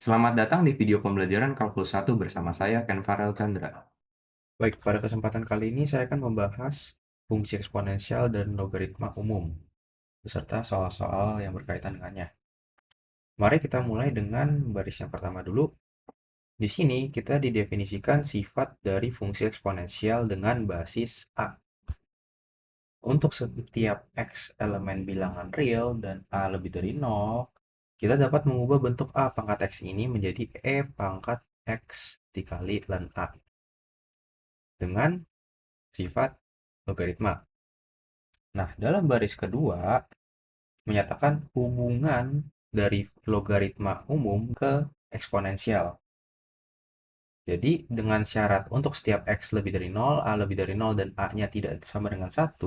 Selamat datang di video pembelajaran Kalkulus 1 bersama saya, Ken Farel Chandra. Baik, pada kesempatan kali ini saya akan membahas fungsi eksponensial dan logaritma umum, beserta soal-soal yang berkaitan dengannya. Mari kita mulai dengan baris yang pertama dulu. Di sini kita didefinisikan sifat dari fungsi eksponensial dengan basis A. Untuk setiap X elemen bilangan real dan A lebih dari 0, kita dapat mengubah bentuk A pangkat X ini menjadi E pangkat X dikali ln A dengan sifat logaritma. Nah, dalam baris kedua, menyatakan hubungan dari logaritma umum ke eksponensial. Jadi, dengan syarat untuk setiap X lebih dari 0, A lebih dari 0, dan A-nya tidak sama dengan 1,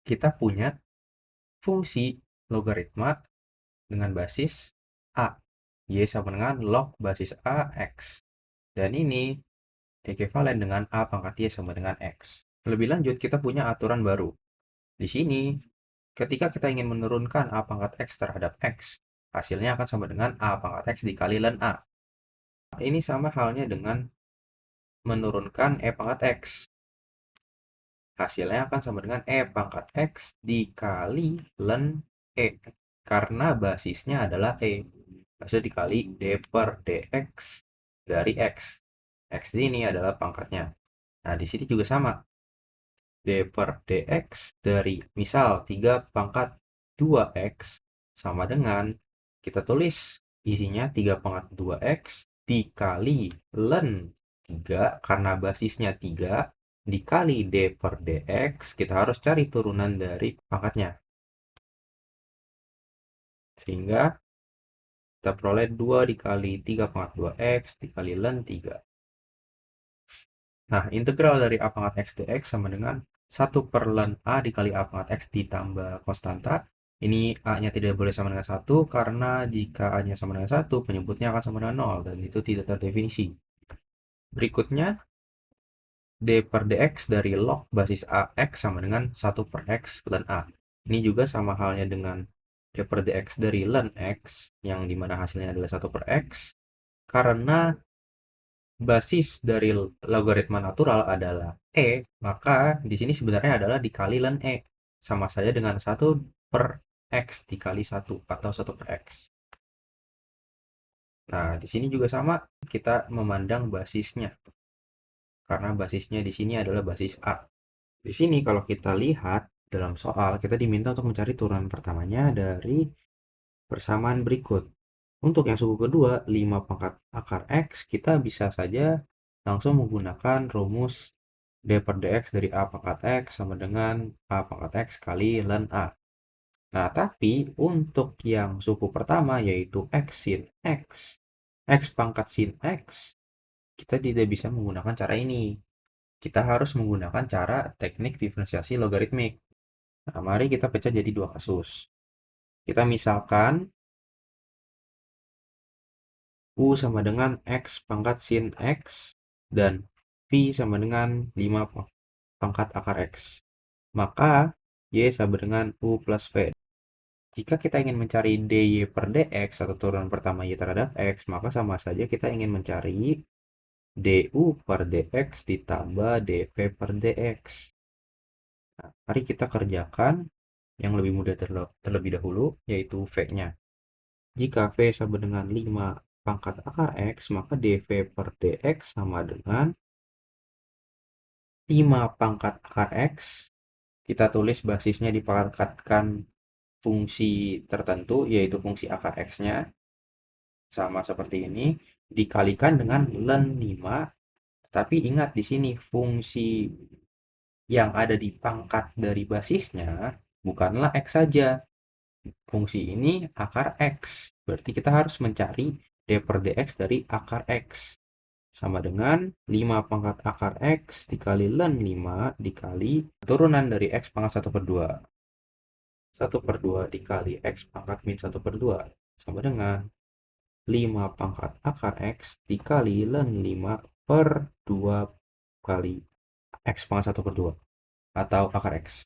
kita punya fungsi logaritma dengan basis A. Y sama dengan log basis A X. Dan ini ekivalen dengan A pangkat Y sama dengan X. Lebih lanjut, kita punya aturan baru. Di sini, ketika kita ingin menurunkan A pangkat X terhadap X, hasilnya akan sama dengan A pangkat X dikali ln A. Ini sama halnya dengan menurunkan E pangkat X. Hasilnya akan sama dengan E pangkat X dikali ln E. Karena basisnya adalah E. Hasil dikali D per dx dari X. X ini adalah pangkatnya. Nah, di sini juga sama. D per dx dari misal 3 pangkat 2x sama dengan, kita tulis isinya 3 pangkat 2x dikali ln 3 karena basisnya 3 dikali D per dx, kita harus cari turunan dari pangkatnya. Sehingga kita peroleh 2 dikali 3 pangkat 2x dikali ln 3. Nah, integral dari A pangkat X dx sama dengan 1 per ln A dikali A pangkat X ditambah konstanta. Ini A-nya tidak boleh sama dengan 1, karena jika A-nya sama dengan 1, penyebutnya akan sama dengan 0, dan itu tidak terdefinisi. Berikutnya, D per dx dari log basis AX sama dengan 1 per X ln A. Ini juga sama halnya dengan D per dx dari ln X, yang dimana hasilnya adalah 1 per X, karena basis dari logaritma natural adalah E, maka di sini sebenarnya adalah dikali ln E. Sama saja dengan 1 per X dikali 1 atau 1 per X. Nah, di sini juga sama, kita memandang basisnya. Karena basisnya di sini adalah basis A. Di sini kalau kita lihat dalam soal, kita diminta untuk mencari turunan pertamanya dari persamaan berikut. Untuk yang suku kedua, 5 pangkat akar X, kita bisa saja langsung menggunakan rumus D per dx dari A pangkat X sama dengan A pangkat X kali ln A. Nah, tapi untuk yang suku pertama, yaitu X sin X, X pangkat sin X, kita tidak bisa menggunakan cara ini. Kita harus menggunakan cara teknik diferensiasi logaritmik. Nah, mari kita pecah jadi dua kasus. Kita misalkan U sama dengan X pangkat sin X dan V sama dengan 5 pangkat akar X. Maka Y sama dengan U plus V. Jika kita ingin mencari dy per dx atau turunan pertama y terhadap x, maka sama saja kita ingin mencari du per dx ditambah dv per dx. Nah, mari kita kerjakan yang lebih mudah terlebih dahulu, yaitu v-nya. Jika v sama dengan 5 pangkat akar x, maka dv per dx sama dengan 5 pangkat akar x. Kita tulis basisnya dipangkatkan fungsi tertentu, yaitu fungsi akar x-nya. Sama seperti ini, dikalikan dengan ln 5. Tetapi ingat di sini fungsi yang ada di pangkat dari basisnya bukanlah x saja. Fungsi ini akar x. Berarti kita harus mencari d per dx dari akar x. Sama dengan 5 pangkat akar x dikali ln 5 dikali turunan dari x pangkat 1 per 2. 1 per 2 dikali x pangkat min 1 per 2 sama dengan 5 pangkat akar x dikali ln 5 per 2 kali x pangkat 1 per 2 atau akar x.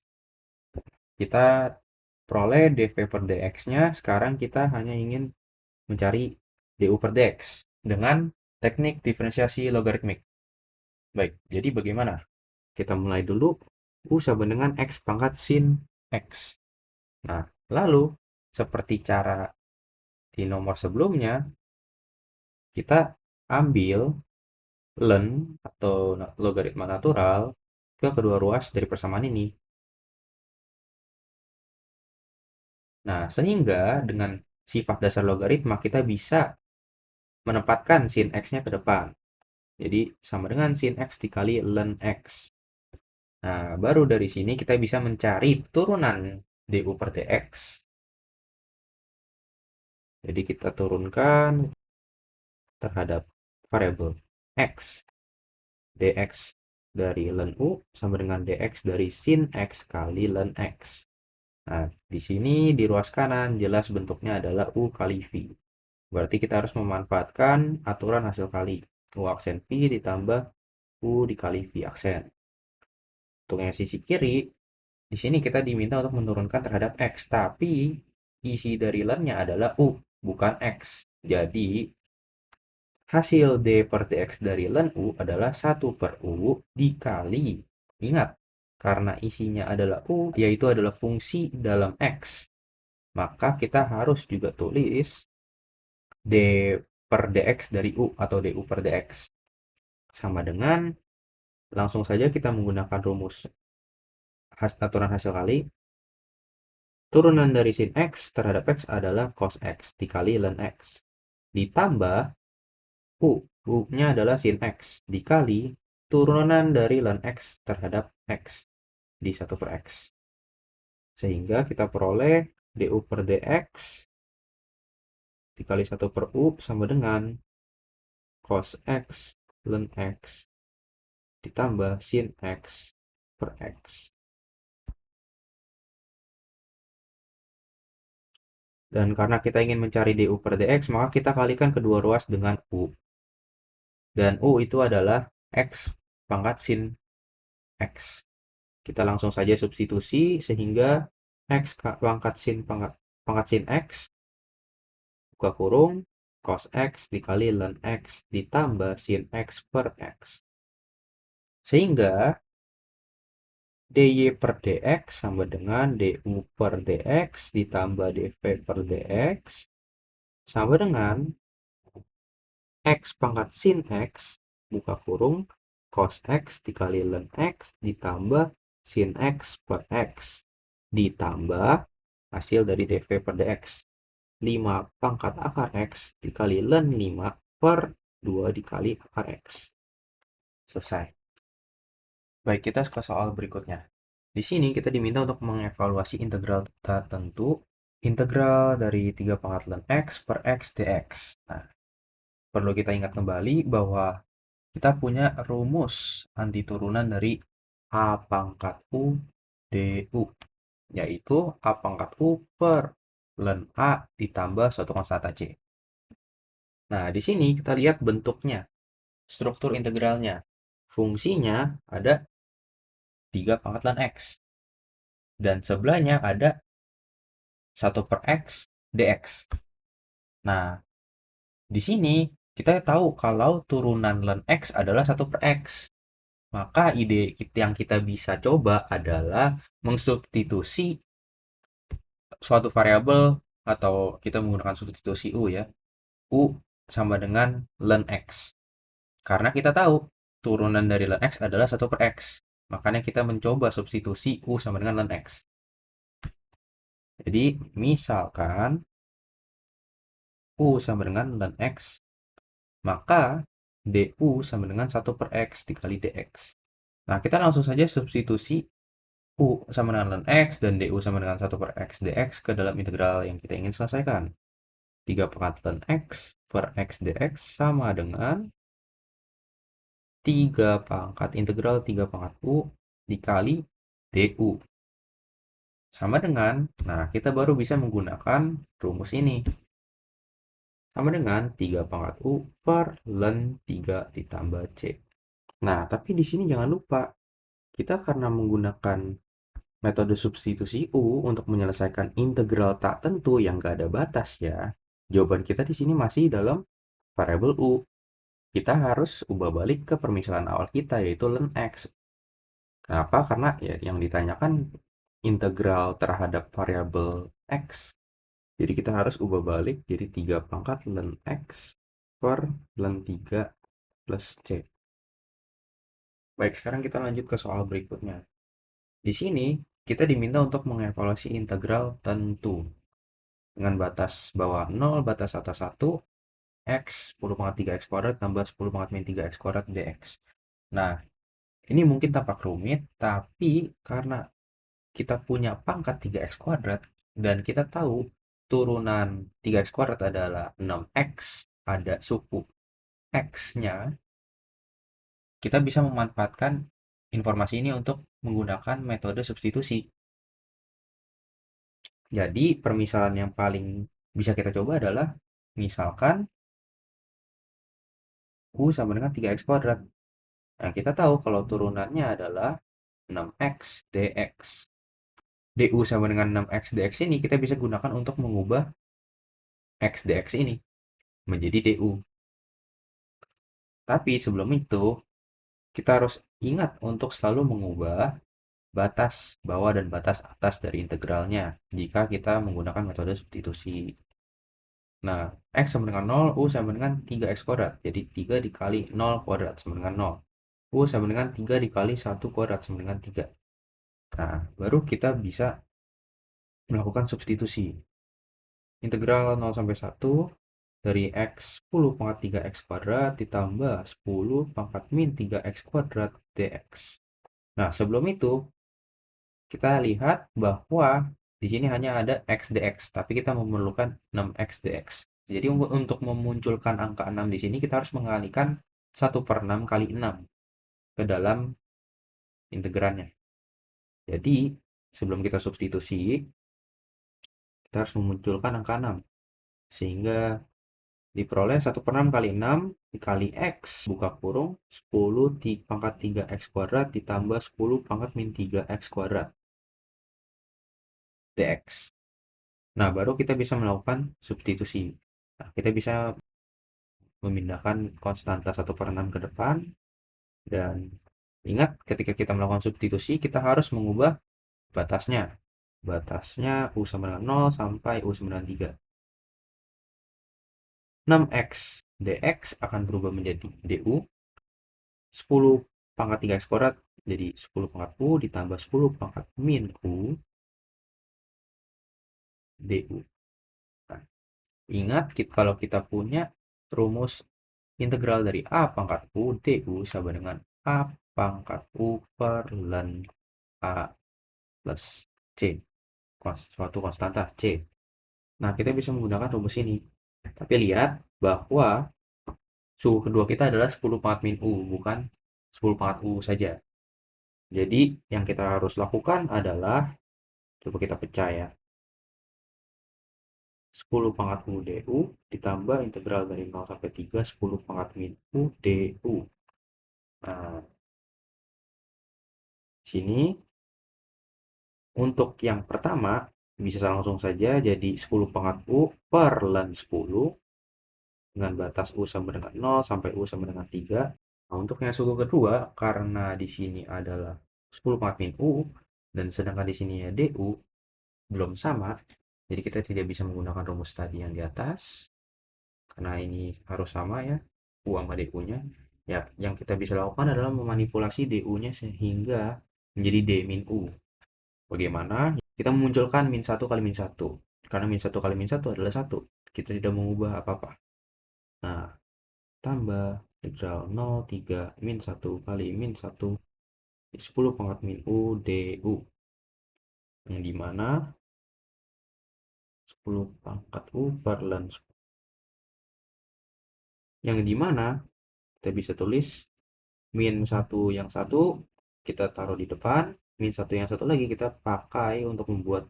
Kita peroleh dv per dx-nya. Sekarang kita hanya ingin mencari du per dx dengan teknik diferensiasi logaritmik. Baik, jadi bagaimana? Kita mulai dulu. U sama dengan X pangkat sin X. Nah, lalu seperti cara di nomor sebelumnya, kita ambil ln atau logaritma natural ke kedua ruas dari persamaan ini. Nah, sehingga dengan sifat dasar logaritma kita bisa menempatkan sin X-nya ke depan. Jadi sama dengan sin X dikali ln X. Nah, baru dari sini kita bisa mencari turunan du per dx. Jadi kita turunkan terhadap variabel x. dx dari ln u sama dengan dx dari sin x kali ln x. Nah, di sini di ruas kanan jelas bentuknya adalah u kali v. Berarti kita harus memanfaatkan aturan hasil kali. U aksen v ditambah u dikali v aksen. Untuk yang sisi kiri, di sini kita diminta untuk menurunkan terhadap x, tapi isi dari ln-nya adalah u, bukan x. Jadi, hasil d per dx dari ln u adalah 1 per u dikali. Ingat, karena isinya adalah u, yaitu adalah fungsi dalam x. Maka kita harus juga tulis d per dx dari u atau du per dx. Sama dengan, langsung saja kita menggunakan rumus aturan hasil kali. Turunan dari sin x terhadap x adalah cos x dikali ln x. Ditambah u. U-nya adalah sin x dikali turunan dari ln x terhadap x di 1 per x. Sehingga kita peroleh du per dx dikali 1 per u sama dengan cos x ln x ditambah sin x per x. Dan karena kita ingin mencari du per dx, maka kita kalikan kedua ruas dengan u. Dan u itu adalah x pangkat sin x. Kita langsung saja substitusi sehingga x pangkat sin x buka kurung cos x dikali ln x ditambah sin x per x. Sehingga dy per dx sama dengan du per dx ditambah dv per dx sama dengan x pangkat sin x buka kurung cos x dikali ln x ditambah sin x per x ditambah hasil dari dv per dx 5 pangkat akar x dikali ln 5 per 2 dikali akar x. Selesai. Baik, kita ke soal berikutnya. Di sini kita diminta untuk mengevaluasi integral tertentu, integral dari 3 pangkat ln x per x dx. Nah, perlu kita ingat kembali bahwa kita punya rumus antiturunan dari a pangkat u du, yaitu a pangkat u per ln a ditambah suatu konstanta c. Nah, di sini kita lihat bentuknya, struktur integralnya. Fungsinya ada 3 pangkat ln x. Dan sebelahnya ada 1 per x dx. Nah, di sini kita tahu kalau turunan ln x adalah 1 per x. Maka ide yang kita bisa coba adalah mengsubstitusi suatu variabel atau kita menggunakan substitusi u ya. U sama dengan ln x. Karena kita tahu turunan dari ln x adalah 1 per x. Makanya kita mencoba substitusi u sama dengan ln x. Jadi misalkan u sama dengan ln x, maka du sama dengan 1 per x dikali dx. Nah, kita langsung saja substitusi u sama dengan ln x dan du sama dengan 1 per x dx ke dalam integral yang kita ingin selesaikan. 3 pangkat ln x per x dx sama dengan 3 pangkat integral 3 pangkat u dikali du. Sama dengan, nah kita baru bisa menggunakan rumus ini. Sama dengan 3 pangkat u per ln 3 ditambah c. Nah, tapi di sini jangan lupa, kita karena menggunakan metode substitusi u untuk menyelesaikan integral tak tentu yang nggak ada batas ya, jawaban kita di sini masih dalam variabel U. Kita harus ubah balik ke permisalan awal kita, yaitu ln X. Kenapa? Karena ya, yang ditanyakan integral terhadap variabel X. Jadi kita harus ubah balik jadi 3 pangkat ln X per ln 3 plus C. Baik, sekarang kita lanjut ke soal berikutnya. Di sini, kita diminta untuk mengevaluasi integral tentu dengan batas bawah 0, batas atas 1, X 10 pangkat 3X kuadrat tambah 10 pangkat min 3X kuadrat dx. Nah, ini mungkin tampak rumit, tapi karena kita punya pangkat 3X kuadrat, dan kita tahu turunan 3X kuadrat adalah 6X, ada suku X-nya, kita bisa memanfaatkan informasi ini untuk menggunakan metode substitusi. Jadi, permisalan yang paling bisa kita coba adalah, misalkan U sama dengan 3X kuadrat. Nah, kita tahu kalau turunannya adalah 6X dx. Du sama dengan 6X dx ini kita bisa gunakan untuk mengubah X dx ini menjadi du. Tapi sebelum itu, kita harus ingat untuk selalu mengubah batas bawah dan batas atas dari integralnya jika kita menggunakan metode substitusi. Nah, X sama dengan 0, U sama dengan 3X kuadrat. Jadi 3 dikali 0 kuadrat sama dengan 0. U sama dengan 3 dikali 1 kuadrat sama dengan 3. Nah, baru kita bisa melakukan substitusi. Integral 0 sampai 1 dari X 10 pangkat 3X kuadrat ditambah 10 pangkat min 3X kuadrat dx. Nah, sebelum itu, kita lihat bahwa di sini hanya ada X dx, tapi kita memerlukan 6X dx. Jadi untuk memunculkan angka 6 di sini, kita harus mengalihkan 1/6 kali 6 ke dalam integrannya. Jadi, sebelum kita substitusi, kita harus memunculkan angka 6. Sehingga diperoleh 1/6 kali 6 dikali X, buka kurung, 10 pangkat 3X kuadrat ditambah 10 pangkat min 3X kuadrat dx. Nah, baru kita bisa melakukan substitusi. Nah, kita bisa memindahkan konstanta 1/6 ke depan, dan ingat ketika kita melakukan substitusi, kita harus mengubah batasnya. Batasnya U sama dengan 0 sampai U sama dengan 3. 6X dx akan berubah menjadi du. 10 pangkat 3X kuadrat jadi 10 pangkat U ditambah 10 pangkat min U du. Nah, ingat kalau kita punya rumus integral dari A pangkat U du sama dengan A pangkat U per ln A plus C, suatu konstanta C. Nah, kita bisa menggunakan rumus ini. Tapi lihat bahwa suku kedua kita adalah 10 pangkat min U, bukan 10 pangkat U saja. Jadi, yang kita harus lakukan adalah, coba kita pecah ya, 10 pangkat U du ditambah integral dari 0 sampai 3, 10 pangkat min U du. Nah, sini untuk yang pertama bisa langsung saja jadi 10 pangkat U per ln 10 dengan batas U sama dengan 0 sampai U sama dengan 3. Nah, untuk yang suku kedua, karena di sini adalah 10 pangkat min U dan sedangkan di sini ya du belum sama, jadi kita tidak bisa menggunakan rumus tadi yang di atas karena ini harus sama ya, U sama du-nya. Ya, yang kita bisa lakukan adalah memanipulasi du-nya sehingga menjadi d min u. Bagaimana? Kita memunculkan min 1 kali min 1. Karena min 1 kali min 1 adalah 1. Kita tidak mengubah apa-apa. Nah, tambah integral 0, 3, min 1 kali min 1, 10 pangkat min u du. Yang dimana 10 pangkat u per ln 10. Yang dimana kita bisa tulis min 1 yang satu kita taruh di depan, min 1 yang satu lagi kita pakai untuk membuat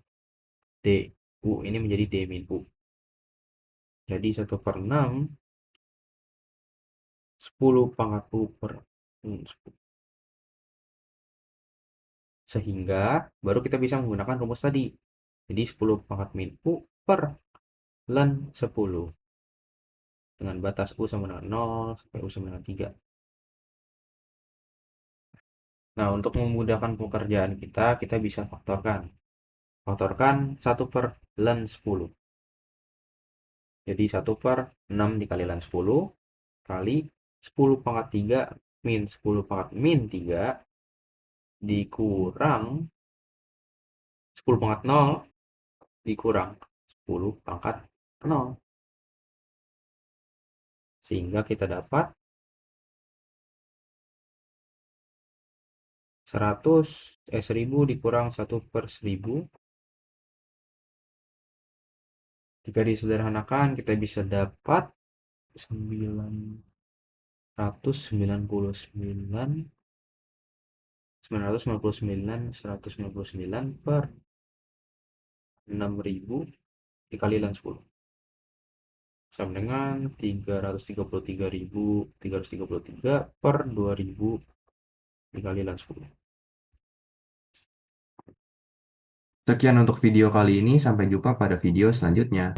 du ini menjadi d min u. Jadi 1/6 10 pangkat u per 10. Sehingga baru kita bisa menggunakan rumus tadi. Jadi 10 pangkat min u per ln 10. dengan batas U sama dengan 0 sampai U sama dengan 3. Nah, untuk memudahkan pekerjaan kita, kita bisa faktorkan. Faktorkan 1 per ln 10. Jadi 1 per 6 dikali ln 10 kali 10 pangkat 3 min 10 pangkat min 3 dikurang 10 pangkat 0 dikurang 10 pangkat 0. Sehingga kita dapat 1000 dikurang 1 per 1000. Jika disederhanakan, kita bisa dapat 999 per 6000 dikali ln 10 sama dengan 333.333 per 2000 dikali ln 10. Sekian untuk video kali ini, sampai jumpa pada video selanjutnya.